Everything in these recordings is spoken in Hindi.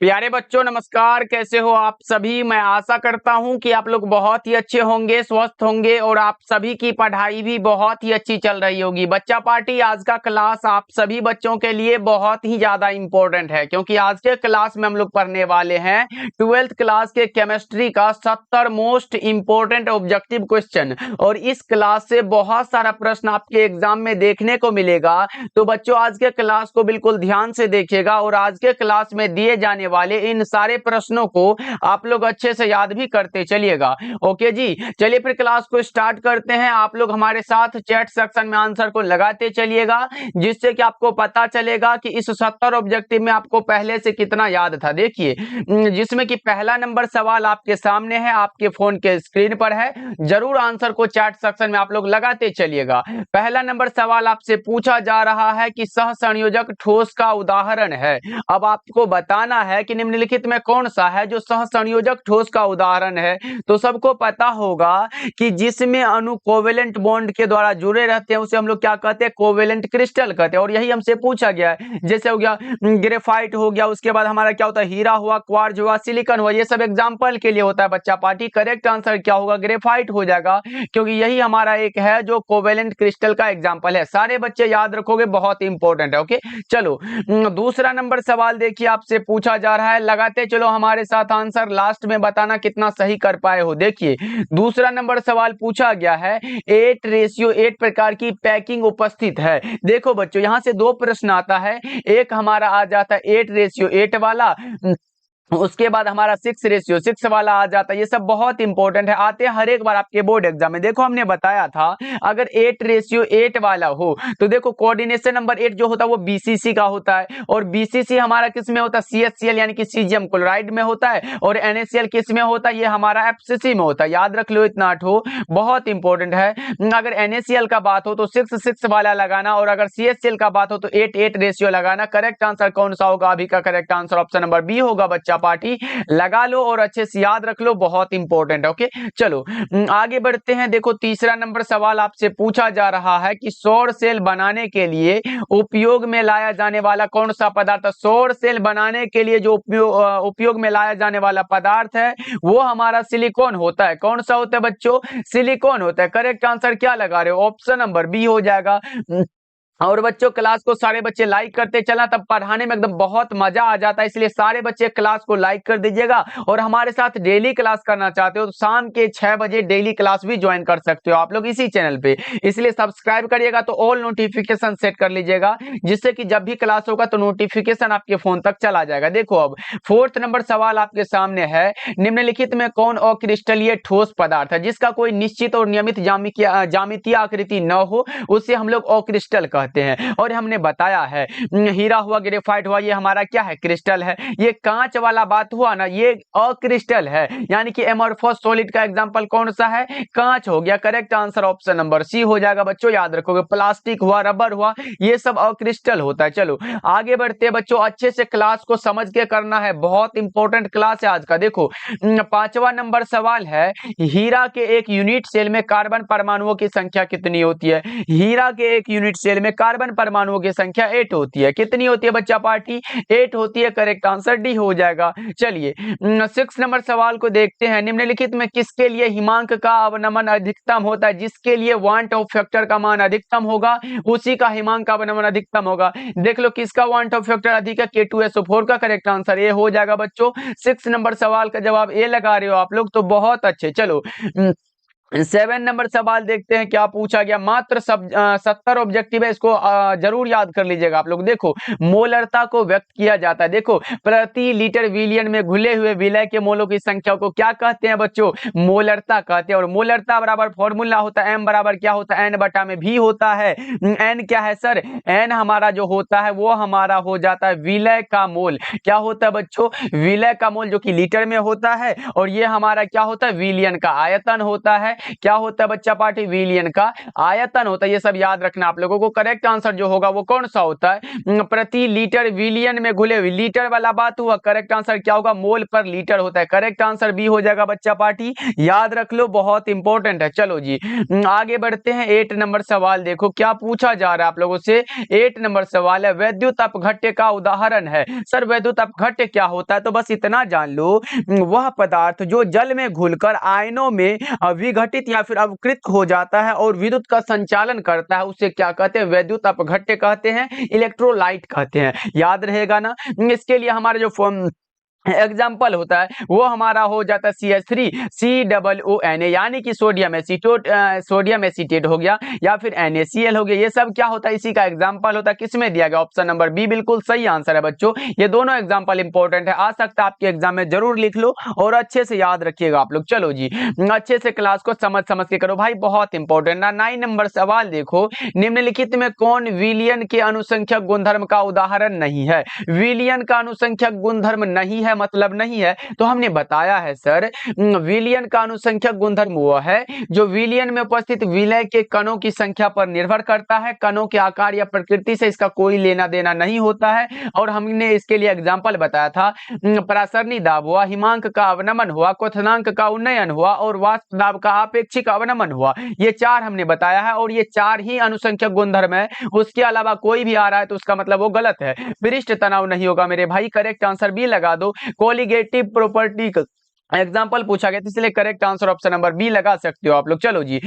प्यारे बच्चों नमस्कार, कैसे हो आप सभी। मैं आशा करता हूं कि आप लोग बहुत ही अच्छे होंगे, स्वस्थ होंगे और आप सभी की पढ़ाई भी बहुत ही अच्छी चल रही होगी। बच्चा पार्टी आज का क्लास आप सभी बच्चों के लिए बहुत ही ज्यादा इंपॉर्टेंट है, क्योंकि आज के क्लास में हम लोग पढ़ने वाले हैं 12th क्लास के केमिस्ट्री का 70 मोस्ट इंपॉर्टेंट ऑब्जेक्टिव क्वेश्चन। और इस क्लास से बहुत सारा प्रश्न आपके एग्जाम में देखने को मिलेगा। तो बच्चों आज के क्लास को बिल्कुल ध्यान से देखिएगा और आज के क्लास में दिए जाने वाले इन सारे प्रश्नों को आप लोग अच्छे से याद भी करते चलिएगा। ओके जी, चलिए फिर क्लास को स्टार्ट करते हैं। आप लोग हमारे साथ चैट सेक्शन में आंसर को लगाते चलिएगा, जिससे कि आपको पता चलेगा कि इस 70 ऑब्जेक्टिव में आपको पहले से कितना याद था। देखिए, जिसमें कि पहला नंबर सवाल आपके सामने है, आपके फोन के स्क्रीन पर है। जरूर आंसर को चैट सेक्शन में आप लोग लगाते चलिएगा। पहला नंबर सवाल आपसे पूछा जा रहा है कि सहसंयोजक ठोस का उदाहरण है। अब आपको बताना है कि निम्नलिखित में कौन सा है जो सहसंयोजक ठोस का उदाहरण है। तो सबको पता होगा कि जिसमें अणु कोवेलेंट बॉन्ड के द्वारा जुड़े रहते हैं उसे हम लोग क्या कहते हैं, कोवेलेंट क्रिस्टल कहते हैं। और यही हमसे पूछा गया है। जैसे हो गया ग्रेफाइट हो गया, उसके बाद हमारा क्या होता है, हीरा हुआ, क्वार्ज हुआ, सिलिकॉन हुआ, ये सब एग्जांपल के लिए होता है बच्चा पार्टी। करेक्ट आंसर क्या होगा, ग्रेफाइट हो जाएगा, क्योंकि यही हमारा एक है जो कोवेलेंट क्रिस्टल का एग्जांपल है। सारे बच्चे याद रखोगे, बहुत इंपॉर्टेंट है। ओके चलो, दूसरा नंबर सवाल देखिए आपसे पूछा जा रहा है। लगाते चलो हमारे साथ आंसर, लास्ट में बताना कितना सही कर पाए हो। देखिए दूसरा नंबर सवाल पूछा गया है 8:8 प्रकार की पैकिंग उपस्थित है। देखो बच्चों, यहां से दो प्रश्न आता है। एक हमारा आ जाता है 8:8 वाला, उसके बाद हमारा 6:6 वाला आ जाता है। ये सब बहुत इंपॉर्टेंट है, आते हैं हर एक बार आपके बोर्ड एग्जाम में। देखो हमने बताया था अगर 8:8 वाला हो तो देखो कोऑर्डिनेशन नंबर 8 जो होता है वो बीसीसी का होता है। और बीसीसी हमारा किस में होता है, सीएचसीएल यानी कि सीजियम क्लोराइड में होता है। और एनएसीएल किस में होता है, ये हमारा एफसीसी में होता है। याद रख लो इतना आठ हो, बहुत इंपॉर्टेंट है। अगर एनएसीएल का बात हो तो 6:6 वाला लगाना, और अगर सीएचसीएल का बात हो तो 8:8 रेशियो लगाना। करेक्ट आंसर कौन सा होगा, अभी का correct answer option number B होगा। बच्चा पार्टी लगा लो और अच्छे से याद रख लो, बहुत इंपॉर्टेंट है। ओके चलो आगे बढ़ते हैं। देखो तीसरा नंबर सवाल आपसे पूछा जा रहा है कि सौर सेल बनाने के लिए उपयोग में लाया जाने वाला कौन सा पदार्थ है। सौर सेल बनाने के लिए जो उपयोग में लाया जाने वाला पदार्थ है वो हमारा सिलिकॉन होता है। कौन सा होता है बच्चों, सिलिकॉन होता है। करेक्ट आंसर क्या लगा रहे हो, ऑप्शन नंबर बी हो जाएगा। और बच्चों क्लास को सारे बच्चे लाइक करते चलना, तब पढ़ाने में एकदम बहुत मजा आ जाता है। इसलिए सारे बच्चे क्लास को लाइक कर दीजिएगा। और हमारे साथ डेली क्लास करना चाहते हो तो शाम के 6 बजे डेली क्लास भी ज्वाइन कर सकते हो आप लोग इसी चैनल पे। इसलिए सब्सक्राइब करिएगा तो ऑल नोटिफिकेशन सेट कर लीजिएगा, जिससे कि जब भी क्लास होगा तो नोटिफिकेशन आपके फोन तक चला जाएगा। देखो अब फोर्थ नंबर सवाल आपके सामने है, निम्नलिखित में कौन अक्रिस्टलीय ठोस पदार्थ है जिसका कोई निश्चित और नियमित ज्यामितीय आकृति न हो, उसे हम लोग अक्रिस्टल कहते हैं। और हमने बताया है हीरा हुआ, ग्रेफाइट हुआ, ये हमारा क्या है, क्रिस्टल है। ये कांच वाला बात हुआ ना, ये अक्रिस्टल है। यानी कि एमोर्फोस सॉलिड का एग्जांपल कौन सा है, कांच हो गया। Correct answer option number C हो जाएगा। बच्चों याद रखोगे, प्लास्टिक हुआ, रबर हुआ, ये सब अक्रिस्टल होता है। चलो आगे बढ़ते हैं बच्चों, अच्छे से क्लास को समझ के करना है, बहुत इंपॉर्टेंट क्लास है आज का। देखो पांचवा नंबर सवाल है, हीरा के एक यूनिट सेल में कार्बन परमाणुओं की संख्या कितनी होती है। हीरा के एक यूनिट सेल में कार्बन परमाणुओं की संख्या 8 होती है। कितनी होती है बच्चा पार्टी, 8 होती है। करेक्ट आंसर डी हो जाएगा। चलिए 6 नंबर सवाल को देखते हैं, निम्नलिखित में किसके लिए हिमांक का अवनमन अधिकतम होता है। जिसके लिए वांट ऑफ फैक्टर का मान अधिकतम होगा उसी का हिमांक का अवनमन अधिकतम होगा। देख लो किसका वांट ऑफ फैक्टर अधिक है, K2SO4 का। करेक्ट आंसर ये हो जाएगा बच्चों। 6 नंबर सवाल का जवाब ए लगा रहे हो आप लोग, तो बहुत अच्छे। चलो 7 नंबर सवाल देखते हैं क्या पूछा गया। मात्र 70 ऑब्जेक्टिव है, इसको जरूर याद कर लीजिएगा आप लोग। देखो मोलरता को व्यक्त किया जाता है, देखो प्रति लीटर विलियन में घुले हुए विलय के मोलों की संख्या को क्या कहते हैं बच्चों, मोलरता कहते हैं। और मोलरता बराबर फॉर्मूला होता है एम बराबर क्या होता है, एन बटा में भी होता है। एन क्या है सर, एन हमारा जो होता है वो हमारा हो जाता है विलय का मोल। क्या होता है बच्चों, विलय का मोल, जो कि लीटर में होता है। और ये हमारा क्या होता है, विलियन का आयतन होता है। क्या होता है बच्चा पार्टी? विलियन का आयतन होता है। ये सब याद रखना आप लोगों को। करेक्ट आंसर जो होगा वो कौन सा होता है? प्रति लीटर विलियन में घुले हुए, लीटर वाला बात हुआ। करेक्ट आंसर क्या होगा? मोल पर लीटर होता है। करेक्ट आंसर बी हो जाएगा बच्चा पार्टी, याद रख लो, बहुत इंपॉर्टेंट है। चलो जी आगे बढ़ते हैं। 8 नंबर सवाल देखो क्या पूछा जा रहा है आप लोगों से। 8 नंबर सवाल है, विद्युत अपघट्य का उदाहरण है। सर विद्युत अपघट्य क्या होता है? तो बस इतना जान लो, वह पदार्थ जो जल में घुलकर आयनों में विघटित या फिर अवकृत हो जाता है और विद्युत का संचालन करता है, उसे क्या कहते हैं? विद्युत अपघट्य कहते हैं, इलेक्ट्रोलाइट कहते हैं। याद रहेगा ना? इसके लिए हमारे जो एग्जाम्पल होता है वो हमारा हो जाता है CH3 COONA, यानी कि सोडियम एसीटोट, सोडियम एसीटेट हो गया, या फिर NaCl हो गया। ये सब क्या होता है? इसी का एग्जाम्पल होता है। किसमें दिया गया? ऑप्शन नंबर बी बिल्कुल सही आंसर है बच्चों। ये दोनों एग्जाम्पल इंपॉर्टेंट है, आ सकता है आपके एग्जाम में, जरूर लिख लो और अच्छे से याद रखिएगा आप लोग। चलो जी अच्छे से क्लास को समझ समझ के करो भाई, बहुत इंपॉर्टेंट। 9 नंबर सवाल देखो, निम्नलिखित में कौन विलियन के अनुसंख्यक गुणधर्म का उदाहरण नहीं है? विलियन का अनुसंख्यक गुणधर्म नहीं है मतलब नहीं है, तो हमने बताया है सर विलियन का अनुसंख्यक गुणधर्म वो है जो विलियन में उपस्थित विलय के कणों की संख्या पर निर्भर करता है। कणों के आकार या प्रकृति से इसका कोई लेना देना नहीं होता है। और हमने इसके लिए एग्जाम्पल बताया था, परासरणी दाब हुआ, हिमांक का अवनमन हुआ, क्वथनांक का उन्नयन हुआ और वाष्प दाब का आपेक्षिक अवनमन हुआ। ये 4 हमने बताया है और ये 4 ही अनुसंख्यक गुणधर्म है। उसके अलावा कोई भी आ रहा है तो उसका मतलब वो गलत है। पृष्ठ तनाव नहीं होगा मेरे भाई। करेक्ट आंसर बी लगा दो। कोलिगेटिव प्रॉपर्टी एग्जाम्पल पूछा गया, इसलिए correct answer option number B लगा सकते हो आप लोग। चलो जी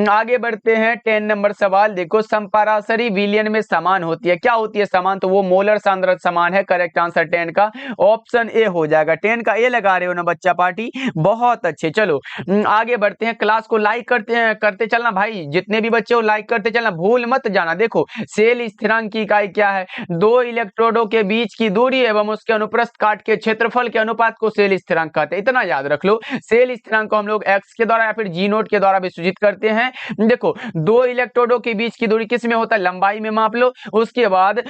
आगे बढ़ते हैं। 10 नंबर सवाल देखो, समपराशरी विलियन में समान होती है। क्या होती है समान? तो वो मोलर सांद्रता समान है। करेक्ट आंसर 10 का ऑप्शन ए हो जाएगा। 10 का ए लगा रहे हो ना बच्चा पार्टी, बहुत अच्छे। चलो आगे बढ़ते हैं। क्लास को लाइक करते चलना भाई, जितने भी बच्चे हो लाइक करते चलना, भूल मत जाना। देखो सेल स्थिरांक की इकाई क्या है? 2 इलेक्ट्रोडों के बीच की दूरी एवं उसके अनुप्रस्थ काट के क्षेत्रफल के अनुपात को सेल स्थिरांक कहते हैं। इतना याद रख लो। सेल स्थिरांक को हम लोग x के द्वारा या फिर G नोट के द्वारा भी सूचित करते हैं। देखो 2 इलेक्ट्रोडों के बीच की दूरी किस में होता है? लंबाई में माप लो। उसके बाद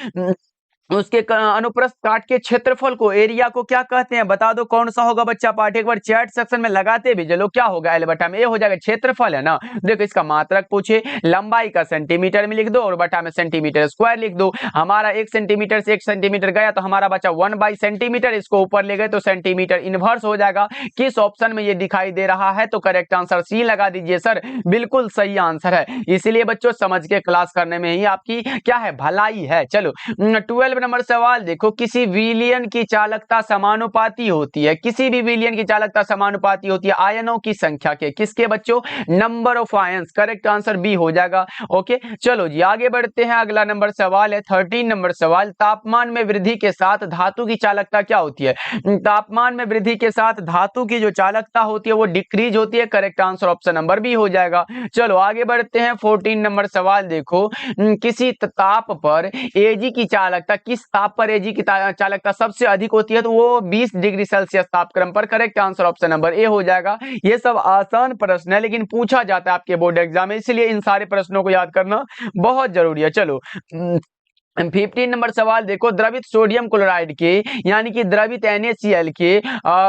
उसके अनुप्रस्थ काट के क्षेत्रफल को, एरिया को क्या कहते हैं? बता दो कौन सा होगा बच्चा पार्टी? एक बार चैट सेक्शन में लगाते भी चलो। क्या होगा? एल बटा में ए हो जाएगा, क्षेत्रफल है ना। देखो इसका मात्रक पूछे, लंबाई का सेंटीमीटर में लिख दो और बटा में सेंटीमीटर स्क्वायर लिख दो। हमारा 1 सेंटीमीटर से 1 सेंटीमीटर गया तो हमारा बचा 1 सेंटीमीटर। इसको ऊपर ले गए तो सेंटीमीटर इनवर्स हो जाएगा। किस ऑप्शन में ये दिखाई दे रहा है? तो करेक्ट आंसर सी लगा दीजिए सर, बिल्कुल सही आंसर है। इसीलिए बच्चों समझ के क्लास करने में ही आपकी क्या है? भलाई है। चलो 12 नंबर सवाल देखो, किसी विलियन की चालकता समानुपाती होती है। किसी भी विलियन की चालकता समानुपाती होती है आयनों की संख्या के। किसके बच्चों? Number of ions. Correct answer B हो जाएगा। ओके चलो जी आगे बढ़ते हैं। अगला नंबर सवाल है 13 नंबर सवाल, तापमान में वृद्धि के साथ धातु की चालकता क्या होती है? तापमान में वृद्धि के साथ धातु की जो चालकता होती है वो डिक्रीज होती है। Correct answer option number B हो जाएगा। चलो आगे बढ़ते हैं। 14 नंबर सवाल देखो, किसी ताप पर एजी की चालकता, किस ताप पर एजी की चालकता सबसे अधिक होती है? तो वो 20 डिग्री सेल्सियस तापक्रम पर। Correct answer option number A हो जाएगा। ये सब आसान प्रश्न है लेकिन पूछा जाता है आपके बोर्ड एग्जाम में, इसलिए इन सारे प्रश्नों को याद करना बहुत जरूरी है। चलो 15 नंबर सवाल देखो, द्रवित सोडियम क्लोराइड के यानी कि द्रवित NaCl के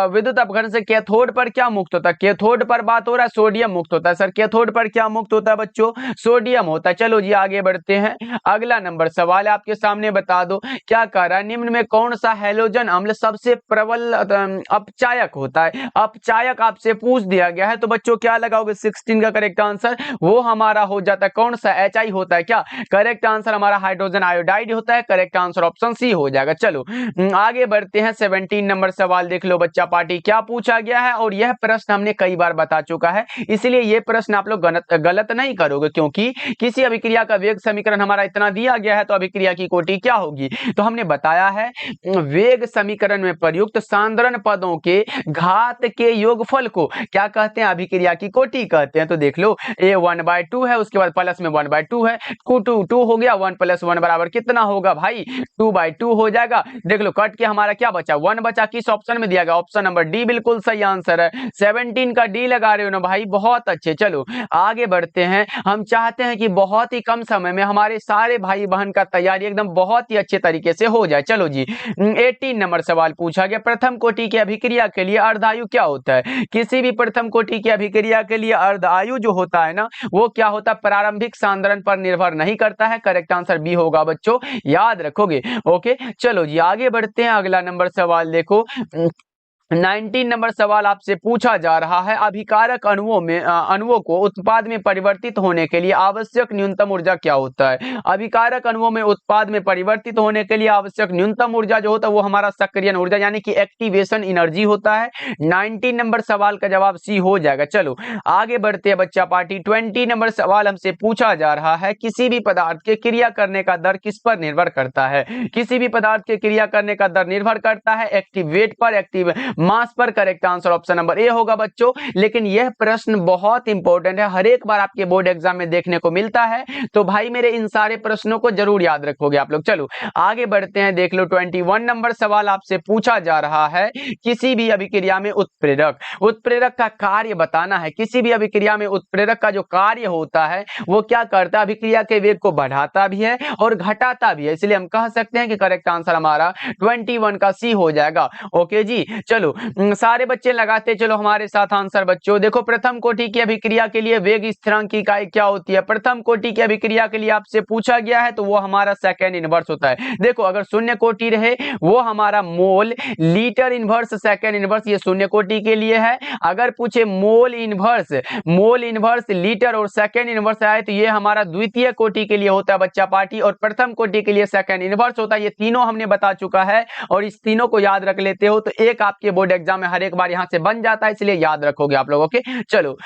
विद्युत अपघटन से कैथोड पर क्या मुक्त होता है? कैथोड पर बात हो रहा है, सोडियम मुक्त होता है। सर कैथोड पर क्या मुक्त होता है बच्चों? सोडियम होता है। चलो जी आगे बढ़ते हैं। अगला नंबर सवाल आपके सामने, बता दो क्या कह रहा है, निम्न में कौन सा हैलोजन अम्ल सबसे प्रबल अपचायक होता है? अपचायक आपसे पूछ दिया गया है तो बच्चों क्या लगाओगे? 16 का करेक्ट आंसर वो हमारा हो जाता है कौन सा? HI होता है क्या? करेक्ट आंसर हमारा हाइड्रोजन आयोडाइड होता है। करेक्ट आंसर ऑप्शन सी हो जाएगा। चलो आगे बढ़ते हैं। 17 नंबर सवाल देख लो बच्चा पार्टी, क्या पूछा गया है और यह प्रश्न हमने कई बार बता चुका है, इसलिए यह प्रश्न आप लोग गलत नहीं करोगे, क्योंकि किसी अभिक्रिया का वेग समीकरण हमारा इतना दिया गया है तो अभिक्रिया की कोटि क्या होगी? तो हमने बताया है वेग समीकरण में प्रयुक्त सांद्रण पदों के घात के योगफल को क्या कहते हैं? अभिक्रिया की कोटि कहते हैं। तो देख लो A 1/2 है, उसके बाद प्लस में 1/2 है, 2 हो गया, 1 + 1 बराबर कितना? कितना होगा भाई, 2/2 हो जाएगा। देख लो कट के हमारा क्या बचा, 1 बचा। किस ऑप्शन में दिया गया, ऑप्शन नंबर डी बिल्कुल सही आंसर है। 17 का डी लगा रहे हो ना भाई, बहुत अच्छे। चलो आगे बढ़ते हैं। हम चाहते हैं कि बहुत ही कम समय में हमारे सारे भाई बहन का तैयारी एकदम बहुत ही अच्छे तरीके से हो जाए। चलो जी 18 नंबर सवाल पूछा गया, प्रथम कोटि की अभिक्रिया के लिए अर्धायु क्या होता है। किसी भी प्रथम कोटि की अभिक्रिया के लिए अर्धायु जो होता है ना, वो क्या होता है, प्रारंभिक सांद्रण पर निर्भर नहीं करता है। करेक्ट आंसर बी होगा बच्चों, याद रखोगे। ओके चलो जी आगे बढ़ते हैं। अगला नंबर सवाल देखो, 19 नंबर सवाल आपसे पूछा जा रहा है, अभिकारक अणुओं को उत्पाद में परिवर्तित होने के लिए आवश्यक न्यूनतम ऊर्जा क्या होता है। अभिकारक अणुओं में उत्पाद में परिवर्तित होने के लिए आवश्यक न्यूनतम ऊर्जा जो होता है वो हमारा सक्रियण ऊर्जा यानी कि एक्टिवेशन एनर्जी होता है। 19 नंबर सवाल का जवाब सी हो जाएगा। चलो आगे बढ़ते हैं बच्चा पार्टी। 20 नंबर सवाल हमसे पूछा जा रहा है, किसी भी पदार्थ के क्रिया करने का दर किस पर निर्भर करता है। किसी भी पदार्थ के क्रिया करने का दर निर्भर करता है एक्टिव वेट पर, एक्टिव मास पर। Correct answer option number A होगा बच्चों। लेकिन यह प्रश्न बहुत इंपॉर्टेंट है, हर एक बार आपके बोर्ड एग्जाम में देखने को मिलता है, तो भाई मेरे इन सारे प्रश्नों को जरूर याद रखोगे आप लोग। चलो आगे बढ़ते हैं। देख लो 21 नंबर सवाल आपसे पूछा जा रहा है, किसी भी अभिक्रिया में उत्प्रेरक का कार्य बताना है। किसी भी अभिक्रिया में उत्प्रेरक का जो कार्य होता है वो क्या करता है, अभिक्रिया के वेग को बढ़ाता भी है और घटाता भी है। इसलिए हम कह सकते हैं कि करेक्ट आंसर हमारा 21 का सी हो जाएगा। ओके जी चलो सारे बच्चे लगाते चलो हमारे साथ आंसर बच्चों। देखो प्रथम कोटि की अभिक्रिया के लिए वेग स्थिरांक की इकाई क्या होती है। प्रथम कोटि की अभिक्रिया के लिए आपसे पूछा गया है तो वो हमारा सेकेंड इनवर्स होता है। देखो अगर शून्य कोटि रहे वो हमारा मोल, लीटर इनवर्स, सेकेंड इनवर्स ये शून्य कोटि के लिए है। अगर पूछे मोल इनवर्स, लीटर और सेकेंड इनवर्स आए तो ये हमारा द्वितीय कोटि के लिए होता है बच्चा पार्टी, और प्रथम कोटि के लिए सेकेंड इनवर्स होता है। ये तीनों हमने बता चुका है और इस तीनों को याद रख लेते हो तो एक आपके बोर्ड एग्जाम में हर एक बार यहां से बन जाता है, इसलिए याद रखोगे आप लोग। ओके चलो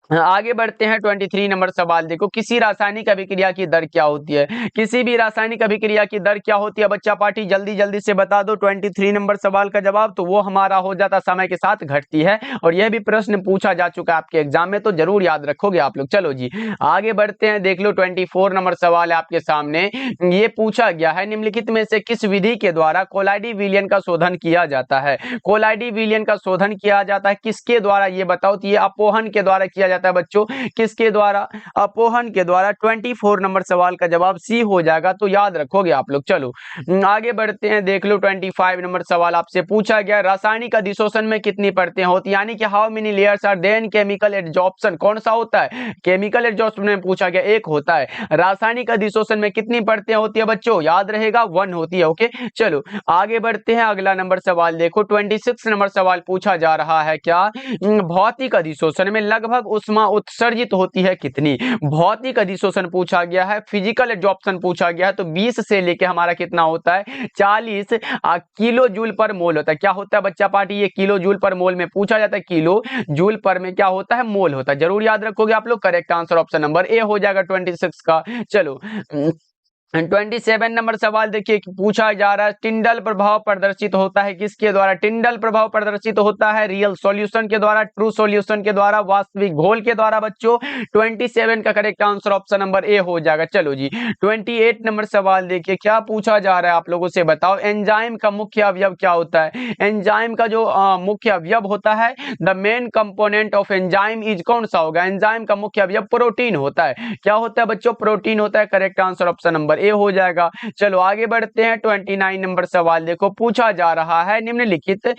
आगे बढ़ते हैं। 23 नंबर सवाल देखो, किसी रासायनिक अभिक्रिया की दर क्या होती है। किसी भी रासायनिक अभिक्रिया की दर क्या होती है बच्चा पार्टी, जल्दी जल्दी से बता दो 23 नंबर सवाल का जवाब। तो वो हमारा हो जाता समय के साथ घटती है, और यह भी प्रश्न पूछा जा चुका है आपके एग्जाम में, तो जरूर याद रखोगे आप लोग। चलो जी आगे बढ़ते हैं। देख लो 24 नंबर सवाल है आपके सामने। ये पूछा गया है, निम्नलिखित में से किस विधि के द्वारा कोलाइडी विलयन का शोधन किया जाता है। कोलाइडी विलयन का शोधन किया जाता है किसके द्वारा, ये बताओ। तो ये अपोहन के द्वारा किया जाता है बच्चों। किसके द्वारा, अपोहन के द्वारा। 24 नंबर सवाल का जवाब सी हो जाएगा, तो याद रखोगे आप लोग। चलो आगे बढ़ते हैं। देख लो 25 नंबर सवाल आपसे पूछा गया, रासायनिक अधिशोषण में कितनी परतें होती, यानी कि how many layers are there in chemical adsorption. कौन सा होता है, केमिकल एडजॉर्प्शन में पूछा गया, एक होता है। रासायनिक अधिशोषण में कितनी परतें होती है बच्चों, याद रहेगा 1 होती है। ओके चलो आगे बढ़ते हैं। अगला नंबर सवाल देखो 26 नंबर सवाल पूछा जा रहा है, क्या भौतिक अधिशोषण में लगभग ऊष्मा उत्सर्जित होती है कितनी। भौतिक अधिशोषण पूछा गया है, फिजिकल एडजॉर्प्शन पूछा गया है, तो 20 से लेके हमारा कितना होता है 40 किलो जूल पर मोल होता है। क्या होता है बच्चा पार्टी, ये किलो जूल पर मोल में पूछा जाता है, किलो जूल पर में क्या होता है, मोल होता है। जरूर याद रखोगे आप लोग। Correct answer option number A हो जाएगा 26 का। चलो 27 नंबर सवाल देखिए, पूछा जा रहा है, टिंडल प्रभाव प्रदर्शित होता है किसके द्वारा। टिंडल प्रभाव प्रदर्शित होता है रियल सॉल्यूशन के द्वारा, ट्रू सॉल्यूशन के द्वारा, वास्तविक घोल के द्वारा बच्चों। 27 का correct answer option number A हो जाएगा। चलो जी 28 नंबर सवाल देखिए, क्या पूछा जा रहा है आप लोगों से, बताओ एंजाइम का मुख्य अवयव क्या होता है। एंजाइम का जो मुख्य अवयव होता है, the main component of enzyme is, कौन सा होगा। एंजाइम का मुख्य अवयव प्रोटीन होता है। क्या होता है बच्चों, प्रोटीन होता है। Correct answer option number A हो जाएगा। चलो आगे बढ़ते हैं। 29 नंबर सवाल देखो, पूछा जा रहा है, निम्नलिखित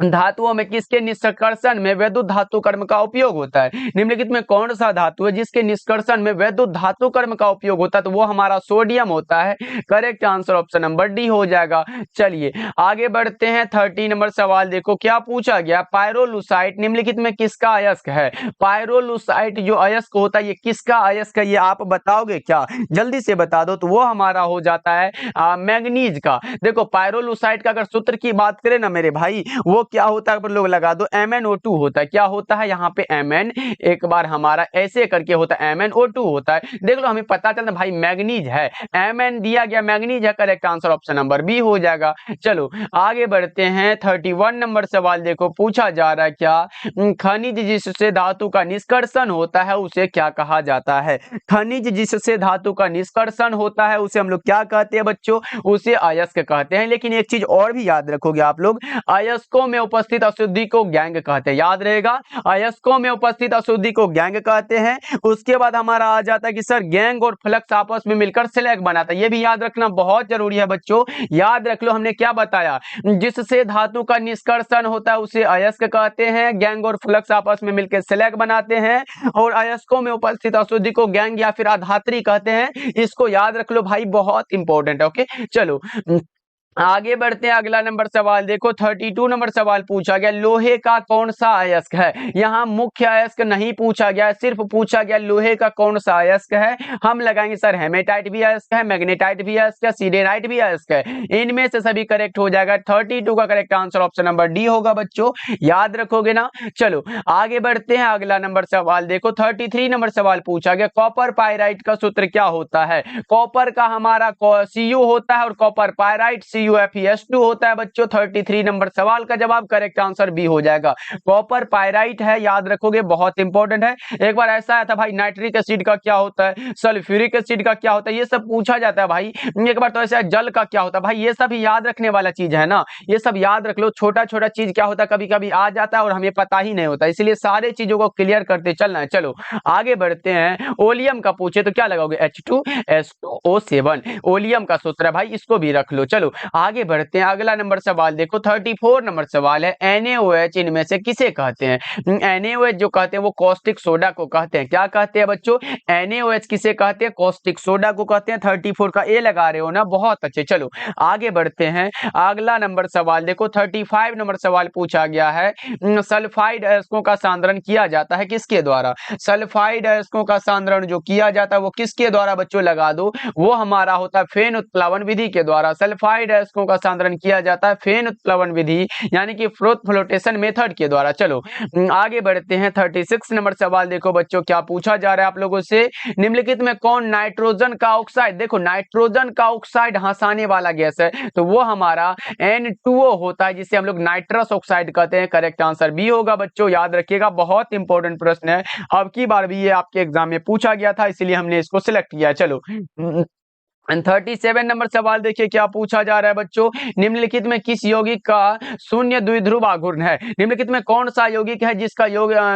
धातुओं में किसके निष्कर्षण में वैद्युत धातु कर्म का उपयोग होता है। निम्नलिखित में कौन सा धातु है जिसके निष्कर्षण में वैद्युत धातु कर्म का उपयोग होता है, तो वो हमारा सोडियम होता है। Correct answer option number D हो जाएगा। चलिए आगे बढ़ते हैं। 30 नंबर सवाल देखो, क्या पूछा गया, पायरोलुसाइट निम्नलिखित में किसका अयस्क है। पायरोलुसाइट जो अयस्क होता है ये किसका अयस्क है, ये आप बताओगे क्या, जल्दी से बता दो। तो वो हमारा हो जाता है मैग्नीज का। देखो पायरोलुसाइट का अगर सूत्र की बात करें ना मेरे भाई, वो क्या होता है आप लोग लगा दो, MnO2 होता है। क्या होता है यहाँ पे Mn, एक बार हमारा ऐसे करके होता है MnO2 होता है। देख लो हमें पता चलता भाई मैग्नीज है, Mn दिया गया मैग्नीज है, correct answer option number B हो जाएगा। चलो आगे बढ़ते हैं। 31 नंबर सवाल देखो पूछा जा रहा है क्या, खनिज जिससे धातु का निष्कर्षण होता है उसे क्या कहा जाता है। खनिज जिससे धातु का निष्कर्षण होता है उसे हम लोग क्या कहते हैं बच्चों, उसे अयस्क कहते हैं। लेकिन एक चीज और भी याद रखोगे आप लोग, अयस्कों में उपस्थित अशुद्धि को गैंग कहते हैं, याद रहेगा, अयस्कों में उपस्थित अशुद्धि को गैंग कहते हैं। उसके बाद हमारा आ जाता है कि सर गैंग और फ्लक्स आपस में मिलकर स्लैग बनाता है, ये भी याद रखना बहुत जरूरी है बच्चों। याद रख लो हमने क्या बताया, जिससे धातु का निष्कर्षण होता है उसे अयस्क कहते हैं, गैंग और फ्लक्स आपस में मिलकर स्लैग बनाते हैं, और अयस्कों में उपस्थित अशुद्धि को गैंग या फिर अधात्री कहते हैं। इसको याद रख लो भाई, बहुत इंपॉर्टेंट है। ओके चलो आगे बढ़ते हैं। अगला नंबर सवाल देखो 32 नंबर सवाल पूछा गया, लोहे का कौन सा अयस्क है। यहाँ मुख्य अयस्क नहीं पूछा गया, सिर्फ पूछा गया लोहे का कौन सा अयस्क है। हम लगाएंगे सर हेमेटाइट भी अयस्क है, मैग्नेटाइट भी अयस्क है, सिडेनाइट भी अयस्क है, इनमें से सभी करेक्ट हो जाएगा। 32 का correct answer option number D होगा बच्चों, याद रखोगे ना। चलो आगे बढ़ते हैं। अगला नंबर सवाल देखो 33 नंबर सवाल पूछा गया, कॉपर पायराइट का सूत्र क्या होता है। कॉपर का हमारा Cu होता है और कॉपर पायराइट CuFeS2 होता है बच्चों। 33 नंबर सवाल का जवाब करेक्ट आंसर बी हो जाएगा, कॉपर पायराइट है, याद रखोगे बहुत इंपॉर्टेंट है। एक बार ऐसा आया था भाई नाइट्रिक एसिड का क्या होता है, सल्फ्यूरिक एसिड का क्या होता है, ये सब पूछा जाता है भाई। एक बार तो ऐसा जल का क्या होता है भाई, ये सब याद रखने वाला चीज है ना, ये सब याद रख लो। छोटा छोटा चीज क्या होता है कभी कभी आ जाता है और हमें पता ही नहीं होता, इसलिए सारे चीजों को क्लियर करते चलना है। चलो आगे बढ़ते हैं। ओलियम का पूछे तो क्या लगाओगे, H2SO7 ओलियम का सूत्र है भाई, इसको भी रख लो। चलो आगे बढ़ते हैं। अगला नंबर सवाल देखो 34 नंबर सवाल है, NaOH इनमें से किसे कहते हैं। NaOH जो कहते हैं वो कॉस्टिक सोडा को कहते हैं। क्या कहते हैं बच्चों, NaOH किसे कहते हैं, कॉस्टिक सोडा को कहते हैं। 34 का ए लगा रहे हो ना, बहुत अच्छे। चलो आगे बढ़ते हैं। अगला नंबर सवाल देखो 35 नंबर सवाल पूछा गया है, सल्फाइड अयस्कों का सांद्रण किया जाता है किसके द्वारा। सल्फाइड अयस्कों का सांद्रण जो किया जाता है वो किसके द्वारा बच्चों, लगा दो, वो हमारा होता है फेन उत्प्लावन विधि के द्वारा। सल्फाइड अयस्कों का सांद्रण किया जाता है फेन उत्प्लावन विधि यानी कि फ्लोटेशन मेथड के द्वारा। चलो आगे बढ़ते हैं। 36 नंबर सवाल देखो बच्चों क्या पूछा जा रहा है आप लोगों से, निम्नलिखित में कौन नाइट्रोजन का ऑक्साइड, देखो नाइट्रोजन का ऑक्साइड हंसाने वाला गैस है तो वो हमारा N2O होता है, जिसे हम लोग नाइट्रस ऑक्साइड कहते हैं। करेक्ट आंसर बी होगा बच्चों, याद रखिएगा बहुत इंपॉर्टेंट प्रश्न है, अब की बार भी ये आपके एग्जाम में पूछा गया था इसलिए हमने इसको सिलेक्ट किया। चलो 37 नंबर सवाल देखिए क्या पूछा जा रहा है बच्चों, निम्नलिखित में किस यौगिक का शून्य द्विध्रुव आघूर्ण है। निम्नलिखित में कौन सा यौगिक है जिसका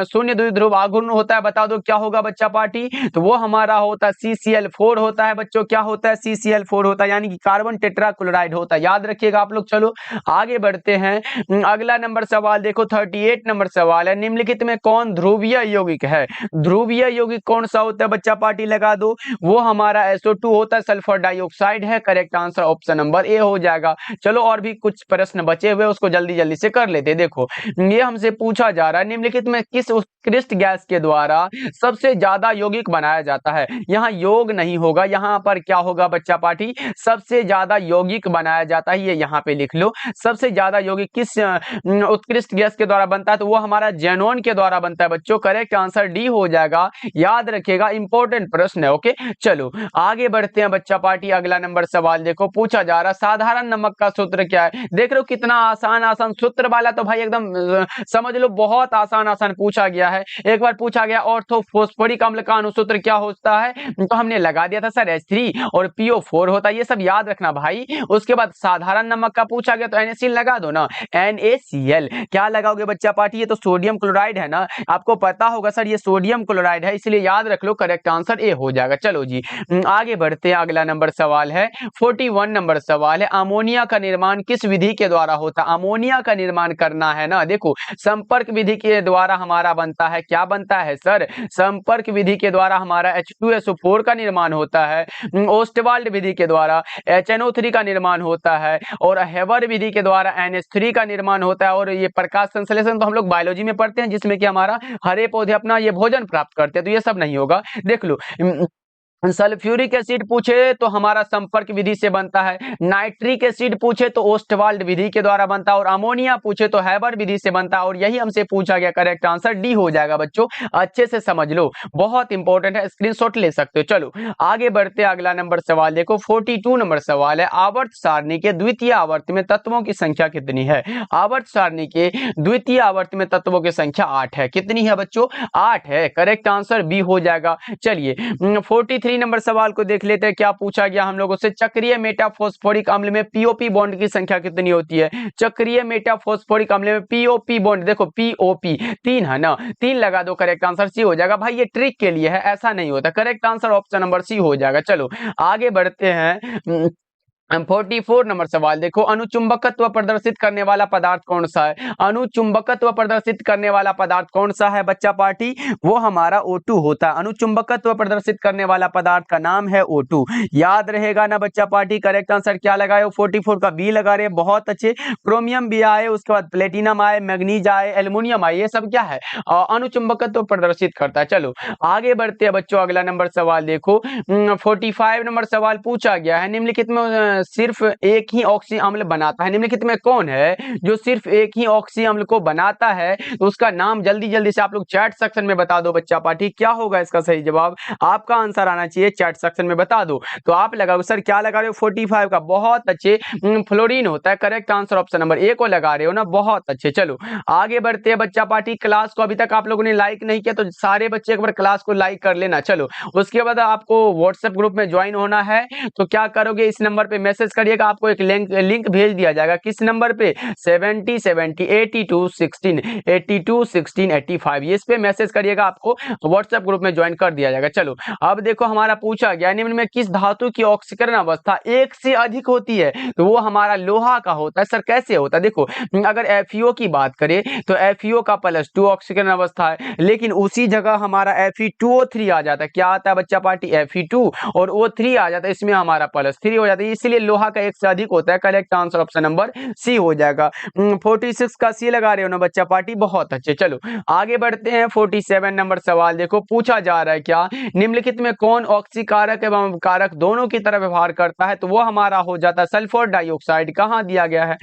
शून्य द्विध्रुव आघूर्ण होता है, बता दो क्या होगा बच्चा पार्टी, तो वो हमारा होता है CCl4 होता है बच्चों। क्या होता है, CCl4 होता है, यानी कि कार्बन टेट्राक्लोराइड होता है, याद रखिएगा आप लोग। चलो आगे बढ़ते हैं। अगला नंबर सवाल देखो 38 नंबर सवाल है, निम्नलिखित में कौन ध्रुवीय यौगिक है। ध्रुवीय यौगिक कौन सा होता है बच्चा पार्टी लगा दो, वो हमारा SO2 होता है, सल्फर डाइऑक्साइड है। Correct answer option number A हो जाएगा। चलो और भी कुछ प्रश्न बचे हुए उसको जल्दी जल्दी से कर लेते। देखो ये हमसे पूछा जा रहा है, निम्नलिखित में किस उत्कृष्ट गैस के द्वारा सबसे ज्यादा यौगिक बनाया जाता है। यहाँ योग नहीं होगा, यहाँ पर क्या होगा बच्चा पार्टी, सबसे ज्यादा यौगिक बनाया जाता है, ये यहाँ पे लिख लो। सबसे ज्यादा यौगिक किस उत्कृष्ट गैस के द्वारा बनता है, तो वो हमारा जेनॉन के द्वारा बनता है बच्चों। करेक्ट आंसर डी हो जाएगा, याद रखिएगा इंपॉर्टेंट प्रश्न है। ओके चलो आगे बढ़ते हैं बच्चा पार्टी। अगला नंबर सवाल देखो पूछा जा रहा, साधारण नमक का सूत्र क्या है। देख रहे हो कितना आसान आसान सूत्र वाला, तो भाई एकदम समझ लो बहुत आसान आसान पूछा गया है। एक बार पूछा गया ऑर्थोफॉस्फोरिक अम्ल का अनुसूत्र क्या होता है, तो हमने लगा दिया था सर H3 और PO4 होता है, ये सब याद रखना भाई। उसके बाद साधारण नमक का पूछा गया तो NaCl लगा दो ना, NaCl। क्या लगाओगे बच्चा पार्टी, ये तो सोडियम क्लोराइड है ना, आपको पता होगा सर ये सोडियम क्लोराइड है, इसलिए याद रख लो। करेक्ट आंसर ए हो जाएगा। चलो जी आगे बढ़ते हैं। अगला नंबर सवाल है 41 नंबर सवाल है, अमोनिया का निर्माण किस विधि के द्वारा होता है। अमोनिया का निर्माण करना है ना, देखो संपर्क विधि के द्वारा हमारा बनता है, क्या बनता है सर, संपर्क विधि के द्वारा हमारा H2SO4 का निर्माण होता है। ओस्टवाल्ड विधि के द्वारा HNO3 का निर्माण होता है, और हेबर विधि के द्वारा NH3 का निर्माण होता है। और ये प्रकाश संश्लेषण तो हम लोग बायोलॉजी में पढ़ते हैं, जिसमें कि हमारा हरे पौधे अपना ये भोजन प्राप्त करते हैं, तो ये सब नहीं होगा। देख लो सल्फ्यूरिक एसिड पूछे तो हमारा संपर्क विधि से बनता है, नाइट्रिक एसिड पूछे तो ओस्टवाल्ड विधि के द्वारा बनता है, और अमोनिया पूछे तो हैबर विधि से बनता है। और यही हमसे पूछा गया, करेक्ट आंसर डी हो जाएगा बच्चों, अच्छे से समझ लो, बहुत इंपॉर्टेंट है, स्क्रीनशॉट ले सकते हो। चलो आगे बढ़ते, अगला नंबर सवाल देखो, 42 नंबर सवाल है, आवर्त सारणी के द्वितीय आवर्त में तत्वों की संख्या कितनी है? आवर्त सारणी के द्वितीय आवर्त में तत्वों की संख्या 8 है। कितनी है बच्चों? 8 है, करेक्ट आंसर बी हो जाएगा। चलिए 43 नंबर सवाल को देख लेते हैं, क्या पूछा गया हम लोगों से, चक्रीय मेटाफॉस्फोरिक अम्ल में पीओपी बॉन्ड की संख्या कितनी होती है? चक्रीय मेटाफॉस्फोरिक अम्ल में पीओपी बॉन्ड, देखो पीओपी 3 है ना, 3 लगा दो, करेक्ट आंसर सी हो जाएगा। भाई ये ट्रिक के लिए है, ऐसा नहीं होता, correct answer option number C हो जाएगा। चलो आगे बढ़ते हैं, 44 नंबर सवाल देखो, अनुचुंबकत्व प्रदर्शित करने वाला पदार्थ कौन सा है? अनुचुंबकत्व प्रदर्शित करने वाला पदार्थ कौन सा है बच्चा पार्टी? वो हमारा O2 होता है। अनुचुंबकत्व प्रदर्शित करने वाला पदार्थ का नाम है O2, याद रहेगा ना बच्चा पार्टी? करेक्ट आंसर क्या लगाए हो? 44 का बी लगा रहे, बहुत अच्छे। क्रोमियम भी आए, उसके बाद प्लेटिनम आए, मैग्नीज आए, एल्युमिनियम आए, ये सब क्या है? अनुचुंबकत्व प्रदर्शित करता है। चलो आगे बढ़ते हैं बच्चों, अगला नंबर सवाल देखो, 45 नंबर सवाल पूछा गया है, निम्नलिखित में सिर्फ एक ही ऑक्सी अम्ल बनाता है, निम्नलिखित में कौन है जो सिर्फ एक ही ऑक्सी अम्ल को बनाता है? तो उसका नाम जल्दी जल्दी से आप लोग चैट सेक्शन में बता दो बच्चा पार्टी, क्या होगा इसका सही जवाब? आपका आंसर आना चाहिए, चैट सेक्शन में बता दो। तो आप लगाओ सर, क्या लगा रहे हो? 45 का, बहुत अच्छे, फ्लोरीन होता है, correct answer option number A को लगा रहे हो ना, बहुत अच्छे। चलो आगे बढ़ते हैं बच्चा पार्टी, क्लास को अभी तक आप लोगों ने लाइक नहीं किया तो सारे बच्चे एक बार क्लास को लाइक कर लेना। चलो उसके बाद आपको व्हाट्सएप ग्रुप में ज्वाइन होना है, तो क्या करोगे, इस नंबर पे मैसेज करिएगा, आपको एक लिंक भेज दिया जाएगा, किस नंबर पे? 70 70 82 16 82 16 85, इस पे मैसेज करिएगा, आपको व्हाट्सएप ग्रुप में ज्वाइन कर दिया जाएगा। चलो अब देखो, हमारा पूछा गया निम्न में किस धातु की ऑक्सीकरण अवस्था एक से अधिक होती है? तो वो हमारा लोहा का होता है। सर कैसे होता है? देखो अगर FeO की बात करें तो FeO का +2 ऑक्सीकरण अवस्था है, लेकिन उसी जगह हमारा Fe2O3 आ जाता है। क्या आता है बच्चा पार्टी? Fe2 और O3 आ जाता है, इसमें हमारा +3 हो जाता है, इसलिए लोहा का एक से अधिक होता है, correct answer option number C हो जाएगा। 46 का सी लगा रहे हो ना बच्चा पार्टी, बहुत अच्छे। चलो आगे बढ़ते हैं, 47 नंबर सवाल देखो, पूछा जा रहा है क्या, निम्नलिखित में कौन ऑक्सीकारक एवं कारक दोनों की तरह व्यवहार करता है? तो वो हमारा हो जाता है सल्फर डाइऑक्साइड। कहां दिया गया है?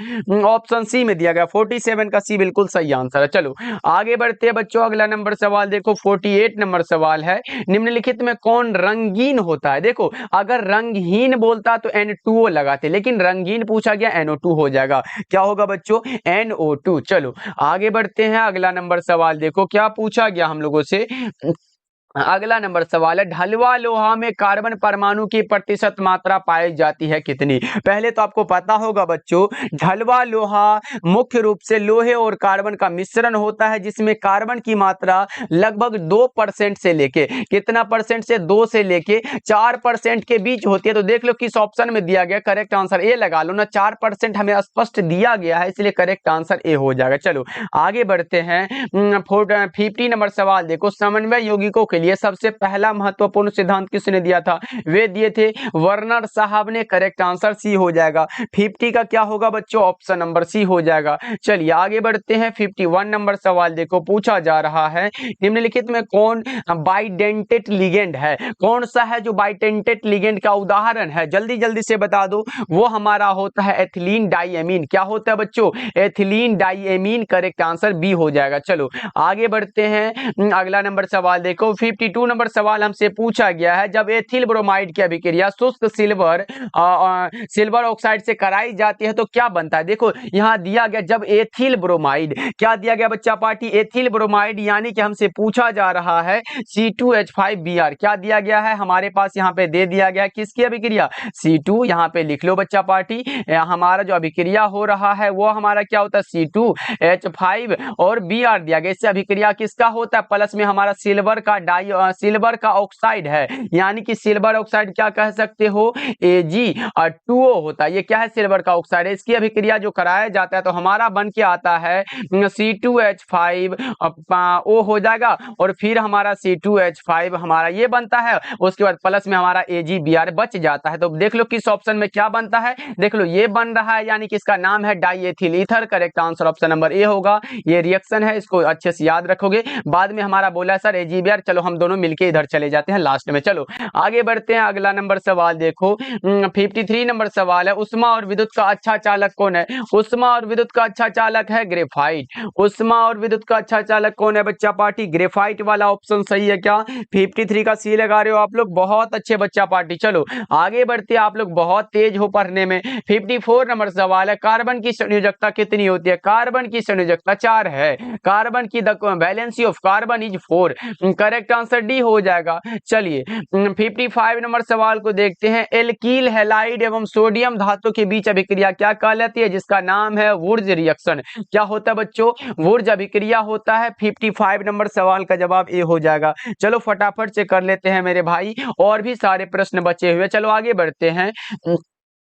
ऑप्शन सी में दिया गया, 47 का सी बिल्कुल सही आंसर है। चलो आगे बढ़ते हैं बच्चों, अगला नंबर सवाल देखो, 48 नंबर सवाल है, निम्नलिखित में कौन रंगीन होता है? देखो अगर रंगहीन बोलता तो N2O लगाते, लेकिन रंगीन पूछा गया, NO2 हो जाएगा। क्या होगा बच्चों? NO2। चलो आगे बढ़ते हैं, अगला नंबर सवाल देखो, क्या पूछा गया हम लोगों से, अगला नंबर सवाल है, ढलवा लोहा में कार्बन परमाणु की प्रतिशत मात्रा पाई जाती है कितनी? पहले तो आपको पता होगा बच्चों, ढलवा लोहा मुख्य रूप से लोहे और कार्बन का मिश्रण होता है, जिसमें कार्बन की मात्रा लगभग 2% से लेके, कितना परसेंट से? 2 से लेके 4% के बीच होती है। तो देख लो किस ऑप्शन में दिया गया, करेक्ट आंसर ए लगा लो ना, 4% हमें स्पष्ट दिया गया है, इसलिए करेक्ट आंसर ए हो जाएगा। चलो आगे बढ़ते हैं, 50 नंबर सवाल देखो, समन्वय यौगिकों के लिए सबसे पहला महत्वपूर्ण सिद्धांत किसने दिया था? वे दिए थे वर्नर साहब ने, करेक्ट आंसर सी हो जाएगा। 50 का क्या होगा बच्चों? ऑप्शन नंबर सी हो जाएगा। चलिए आगे बढ़ते हैं, 51 नंबर सवाल देखो, पूछा जा रहा है, निम्नलिखित में कौन बाइडेंटेट लिगेंड है? कौन सा है जो बाइडेंटेट लिगेंड का उदाहरण है? जल्दी जल्दी से बता दो। वो हमारा होता है एथिलीन डाइएमीन। क्या होता है बच्चों? Ethylene diamine, correct answer B हो जाएगा। चलो आगे बढ़ते हैं, अगला नंबर सवाल देखो, 52 नंबर सवाल हमसे पूछा गया है, जब एथिल ब्रोमाइड की अभिक्रिया शुष्क सिल्वर ऑक्साइड से कराई जाती है तो क्या बनता है? देखो यहां दिया गया, जब एथिल ब्रोमाइड, क्या दिया गया बच्चा पार्टी? एथिल ब्रोमाइड, यानी कि हमसे पूछा जा रहा है C2H5Br। क्या दिया गया है हमारे पास? यहाँ पे दे दिया गया, किसकी अभिक्रिया? C2, यहाँ पे लिख लो बच्चा पार्टी, हमारा जो अभिक्रिया हो रहा है वो हमारा क्या होता है? C2H5 और Br दिया गया, इससे अभिक्रिया किसका होता है? प्लस में हमारा सिल्वर का ऑक्साइड है, यानी कि सिल्वर ऑक्साइड क्या कह सकते हो? Ag2O होता है। ये क्या है? सिल्वर का ऑक्साइड है, इसकी अभिक्रिया जो कराया जाता है तो हमारा बन के आता है C2H5O हो जाएगा, और फिर हमारा C2H5 हमारा ये बनता है, उसके बाद प्लस में हमारा AgBr बच जाता है। तो देख लो किस ऑप्शन में क्या बनता है, देख लो ये बन रहा है, यानी कि इसका नाम है diethyl ether, correct answer option number A होगा। ये रिएक्शन है, इसको अच्छे से याद रखोगे, बाद में हमारा बोला सर AgBr, चलो हम हम दोनों मिलके इधर चले जाते हैं लास्ट में। चलो आगे बढ़ते हैं, अगला नंबर सवाल देखो 53 नंबर सवाल है, उष्मा और विद्युत का अच्छा चालक कौन है? उष्मा और विद्युत का अच्छा चालक है ग्रेफाइट। उष्मा और विद्युत का अच्छा चालक कौन है बच्चा पार्टी? ग्रेफाइट वाला ऑप्शन सही है क्या? 53 का सी लगा रहे हो आप लोग, बहुत अच्छे बच्चा पार्टी। चलो आगे बढ़ते हैं, आप लोग बहुत तेज हो पढ़ने में। 54 नंबर सवाल है, कार्बन की संयोजकता कितनी होती है? कार्बन की संयोजकता 4 है। कार्बन की valency of carbon is 4। Correct answer D हो जाएगा। चलिए 55 नंबर सवाल को देखते हैं, एल्कील हैलाइड एवं सोडियम धातु के बीच अभिक्रिया क्या कहलाती है? जिसका नाम है वुर्ज रिएक्शन। क्या होता है बच्चों? वुर्ज अभिक्रिया होता है। 55 नंबर सवाल का जवाब ए हो जाएगा। चलो फटाफट से कर लेते हैं मेरे भाई, और भी सारे प्रश्न बचे हुए। चलो आगे बढ़ते हैं।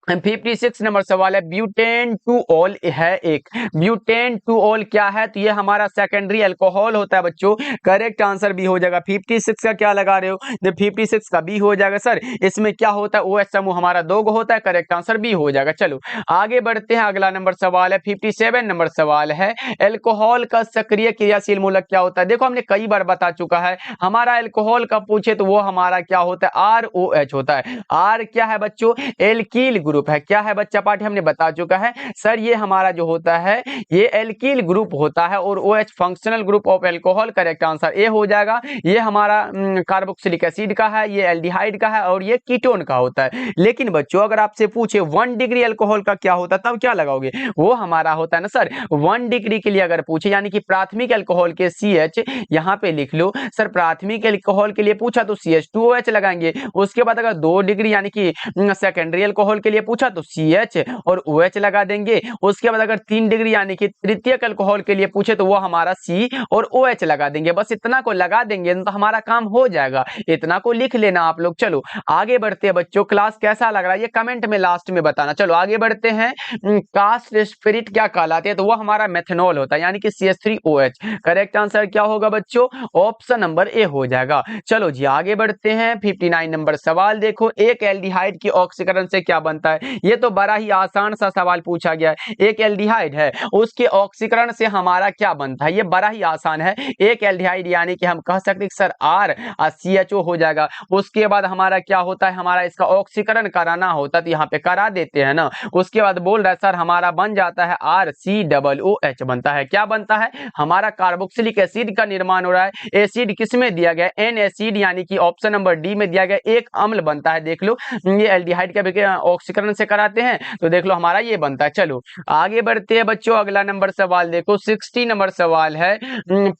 56 नंबर सवाल है, ब्यूटेन टू ऑल है एक। ब्यूटेन टू ऑल क्या है? तो ये हमारा सेकेंडरी अल्कोहल होता है बच्चों। करेक्ट आंसर बी हो जाएगा। 56 का क्या लगा रहे हो? 56 का बी हो जाएगा। सर इसमें क्या होता है? OH समूह हमारा 2 होता है। करेक्ट आंसर बी हो जाएगा। चलो आगे बढ़ते हैं, अगला नंबर सवाल है 57 नंबर सवाल है, अल्कोहल का सक्रिय क्रियाशील मूलक क्या होता है? देखो हमने कई बार बता चुका है, हमारा अल्कोहल का पूछे तो वो हमारा क्या होता है? ROH होता है। R क्या है बच्चों? एल्कील ग्रुप है। क्या है बच्चा पार्टी? हमने बता चुका है सर, ये हमारा जो होता है ये एल्कील ग्रुप होता है, और OH functional group of alcohol. Correct answer A हो जाएगा। ये हमारा कार्बोक्सिलिक एसिड का है, ये एल्डिहाइड का है, और ये कीटोन का होता है। लेकिन बच्चों अगर आपसे पूछे 1 डिग्री अल्कोहल का क्या होता है, तब क्या लगाओगे? वो हमारा होता है ना सर 1 डिग्री के लिए अगर पूछे, यानी कि प्राथमिक अल्कोहल के CH यहाँ पे लिख लो सर, प्राथमिक अल्कोहल के लिए पूछा तो CH2OH लगाएंगे। उसके बाद अगर 2 डिग्री यानी कि सेकेंडरी अल्कोहल के लिए पूछा तो CH और OH लगा देंगे। उसके बाद अगर 3 डिग्री यानी कि तृतीयक अल्कोहल के लिए पूछे तो वो हमारा C और OH लगा देंगे। बस इतना को लगा देंगे तो हमारा काम हो जाएगा। इतना को लिख लेना आप लोग। चलो आगे बढ़ते हैं बच्चों, क्लास कैसा लग रहा है ये कमेंट में लास्ट में बताना। चलो आगे बढ़ते हैं, कास्ट स्पिरिट क्या कहलाते हैं? तो वो हमारा मेथनॉल होता है, यानी कि CH3OH। करेक्ट आंसर क्या होगा बच्चों? ऑप्शन नंबर ए हो जाएगा। चलो जी आगे बढ़ते हैं, 59 नंबर सवाल देखो, एक एल्डिहाइड की ऑक्सीकरण से क्या बनता है? ये तो बड़ा ही आसान सा सवाल पूछा गया है। एक एल्डिहाइड है, उसके ऑक्सीकरण से हमारा क्या बनता है? ये बड़ा ही आसान है। एक एल्डिहाइड यानी कि हम कह सकते हैं सर R CHO हो जाएगा। उसके बाद हमारा क्या होता है? हमारा इसका ऑक्सीकरण कराना होता है, तो यहाँ पे करा देते हैं ना। उसके बाद बोल रहा है सर हमारा बन जाता है RCOOH बनता है। क्या बनता है? हमारा कार्बोक्सिलिक एसिड का निर्माण हो रहा है। एसिड किसमें दिया गया? N एसिड, यानी कि ऑप्शन नंबर डी में दिया गया। एक अम्ल बनता है। देख लो ये एल्डिहाइड का ऑक्सीकरण से कराते हैं, तो देख लो हमारा ये बनता है। चलो आगे बढ़ते हैं बच्चों, अगला नंबर सवाल देखो, 60 नंबर सवाल है,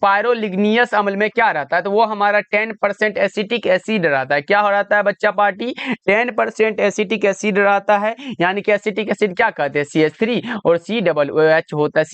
पायरोलिग्नियस अम्ल में क्या रहता है? तो वो हमारा 10% एसिटिक एसिड रहता है। क्या हो रहता है बच्चा पार्टी? 10% एसिटिक एसिड रहता है, यानी कि एसिटिक एसिड क्या कहते हैं? CH3 और COOH होता है।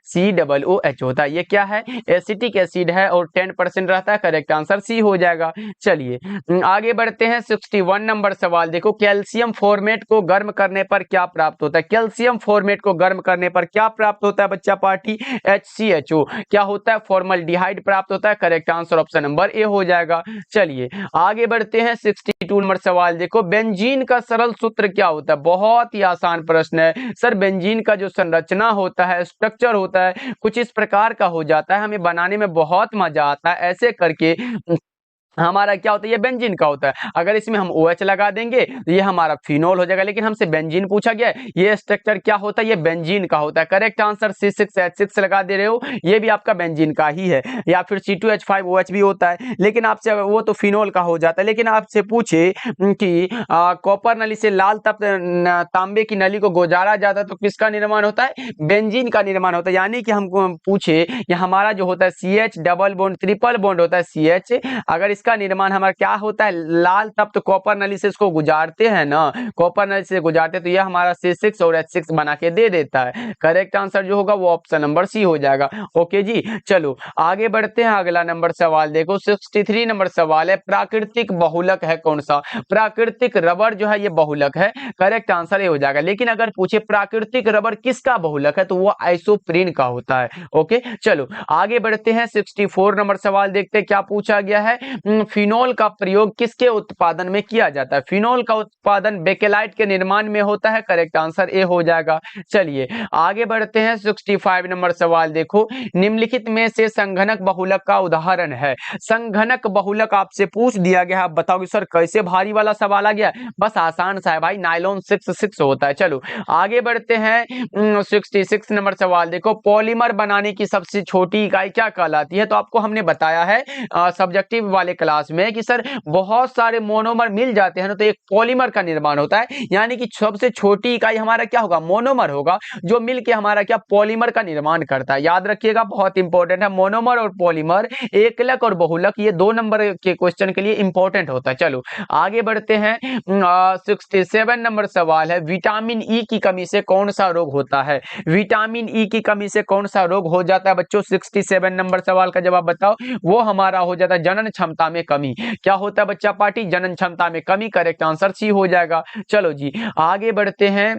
COOH होता है। ये क्या है? एसिटिक एसिड है और 10% रहता है। करेक्ट आंसर सी हो जाएगा। चलिए आगे बढ़ते हैं, 61 नंबर सवाल देखो, कैल्शियम फॉर्मेट को गर्म करने पर क्या प्राप्त होता है? कैल्शियम फॉर्मेट को गर्म करने पर क्या प्राप्त होता है बच्चा पार्टी? HCHO। क्या होता है? फॉर्मल्डिहाइड प्राप्त होता है। Correct answer option number A हो जाएगा। चलिए आगे बढ़ते हैं, 62 नंबर सवाल देखो, बेंजीन का सरल सूत्र क्या होता है? बहुत ही आसान प्रश्न है सर। बेंजीन का जो संरचना होता है, स्ट्रक्चर होता है, कुछ इस प्रकार का हो जाता है। हमें बनाने में बहुत मजा आता है। ऐसे करके हमारा क्या होता है? ये बेंजीन का होता है। अगर इसमें हम OH लगा देंगे तो ये हमारा फिनोल हो जाएगा, लेकिन हमसे बेंजीन पूछा गया है। ये स्ट्रक्चर क्या होता है? ये बेंजीन का होता है। करेक्ट आंसर C6H6 लगा दे रहे हो, ये भी आपका बेंजीन का ही है। या फिर C2H5OH भी होता है, लेकिन आपसे वो तो फिनोल का हो जाता है। लेकिन आपसे पूछे कि कॉपर नली से लाल तांबे की नली को गुजारा जाता है तो किसका निर्माण होता है? बेंजीन का निर्माण होता है। यानी कि हमको पूछे ये हमारा जो होता है CH double bond triple bond होता है CH, अगर इसका निर्माण हमारा क्या होता है? लाल तप्त कॉपर नली से इसको गुजारते हैं ना, कॉपर नली से गुजारते तो ये हमारा C6 और H6 बना के दे देता है। करेक्ट आंसर जो होगा वो ऑप्शन नंबर सी हो जाएगा। ओके जी, चलो आगे बढ़ते हैं, अगला नंबर सवाल देखो, 63 नंबर सवाल है, प्राकृतिक बहुलक है कौन सा? प्राकृतिक रबर जो है ये बहुलक है। करेक्ट आंसर ये हो जाएगा। लेकिन अगर पूछे प्राकृतिक रबर किसका बहुलक है, तो वो आइसोप्रीन का होता है। ओके चलो आगे बढ़ते हैं, 64 नंबर सवाल देखते हैं क्या पूछा गया है। फिनोल का प्रयोग किसके उत्पादन में किया जाता है? फिनोल का उत्पादन बेकेलाइट के निर्माण में होता है। करेक्ट आंसर ए हो जाएगा। चलिए आगे बढ़ते हैं। 65 नंबर सवाल देखो, निम्नलिखित में से संघनक बहुलक का उदाहरण है। संघनक बहुलक आपसे पूछ दिया गया है, आप बताओगे सर कैसे भारी वाला सवाल आ गया? बस आसान सा है भाई, नायलॉन 6 होता है। चलो आगे बढ़ते हैं। 66 नंबर सवाल देखो, पॉलीमर बनाने की सबसे छोटी इकाई क्या कहलाती है? तो आपको हमने बताया है सब्जेक्टिव वाले क्लास में कि सर बहुत सारे मोनोमर मिल जाते हैं ना, तो एक पॉलीमर का निर्माण होता है, यानी कि सबसे छोटी इकाई हमारा क्या होगा? मोनोमर होगा, जो मिलके हमारा क्या पॉलीमर का निर्माण करता है। याद रखिएगा, बहुत इंपॉर्टेंट है। मोनोमर और पॉलीमर, एकलक और बहुलक, ये 2 नंबर के क्वेश्चन के लिए इंपॉर्टेंट होता है। चलो आगे बढ़ते हैं। 67 नंबर सवाल है, विटामिन ई की कमी से कौन सा रोग होता है? विटामिन ई की कमी से कौन सा रोग हो जाता है बच्चों? 67 नंबर सवाल का जवाब बताओ। वो हमारा हो जाता है जनन क्षमता में कमी। क्या होता है बच्चा पार्टी? जनन क्षमता में कमी। करेक्ट आंसर सी हो जाएगा। चलो जी आगे बढ़ते हैं।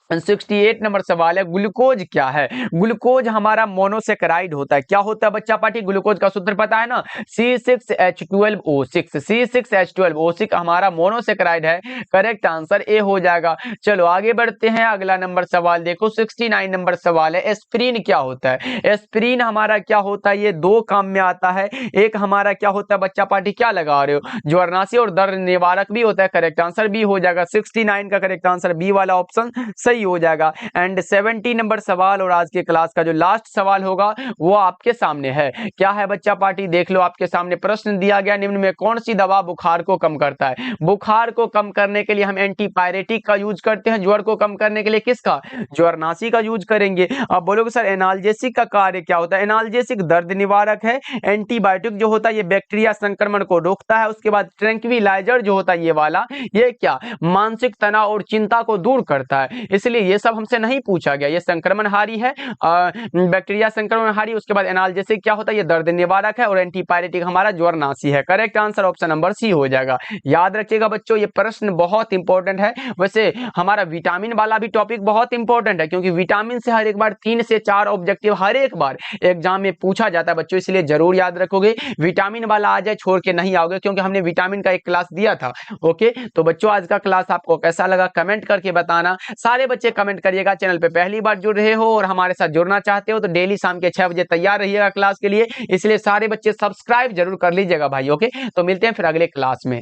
68 नंबर सवाल है, ग्लूकोज क्या है? ग्लूकोज हमारा मोनोसेकेराइड होता है। क्या होता है बच्चा पार्टी? ग्लूकोज का सूत्र पता है ना, C6H12O6। C6H12O6 हमारा मोनोसेकेराइड है। करेक्ट आंसर ए हो जाएगा। चलो आगे बढ़ते हैं। अगला नंबर सवाल देखो, 69 नंबर सवाल है, एस्प्रिन क्या होता है? एस्प्रिन हमारा क्या होता है? ये 2 काम में आता है। एक हमारा क्या होता है बच्चा पार्टी? क्या लगा रहे हो? ज्वरनाशी और दर्द निवारक भी होता है। करेक्ट आंसर बी हो जाएगा। 69 का करेक्ट आंसर बी वाला ऑप्शन सही हो जाएगा। एंड 70 नंबर सवाल और आज के क्लास का जो लास्ट सवाल होगा वो आपके सामने है। क्या है बच्चा पार्टी? देख लो, आपके सामने प्रश्न दिया गया, निम्न में कौन सी दवा बुखार को कम करता है? बुखार को कम करने के लिए हम एंटीपायरेटिक का यूज करते हैं। ज्वर को कम करने के लिए किसका? ज्वरनाशी का यूज करेंगे। अब बोलोगे सर एनाल्जेसिक का कार्य क्या होता है? एनाल्जेसिक दर्द निवारक है। एंटीबायोटिक जो होता है ये बैक्टीरिया संक्रमण को रोकता है। उसके बाद ट्रैंक्विलाइजर जो होता है ये वाला, ये क्या? मानसिक तनाव और चिंता को दूर करता है। इसलिए ये सब हमसे नहीं पूछा गया। ये संक्रमणहारी है, बैक्टीरिया संक्रमणहारी। उसके बाद एनाल्जेसिक क्या होता है? ये दर्द निवारक है। और एंटीपायरेटिक हमारा ज्वरनाशी है। Correct answer option number C हो जाएगा। याद रखिएगा बच्चों, ये प्रश्न बहुत इंपॉर्टेंट है। वैसे हमारा विटामिन वाला भी टॉपिक बहुत इंपॉर्टेंट है, क्योंकि विटामिन से हर एक बार 3 से 4 ऑब्जेक्टिव हर एक बार एग्जाम में पूछा जाता है बच्चों, इसलिए जरूर याद रखोगे। विटामिन वाला आ जाए छोड़ के नहीं आओगे, क्योंकि हमने विटामिन का एक क्लास दिया था। ओके, तो बच्चों आज का क्लास आपको कैसा लगा कमेंट करके बताना। सारे बच्चे कमेंट करिएगा। चैनल पे पहली बार जुड़ रहे हो और हमारे साथ जुड़ना चाहते हो तो डेली शाम के 6 बजे तैयार रहिएगा क्लास के लिए, इसलिए सारे बच्चे सब्सक्राइब जरूर कर लीजिएगा भाई। ओके, तो मिलते हैं फिर अगले क्लास में।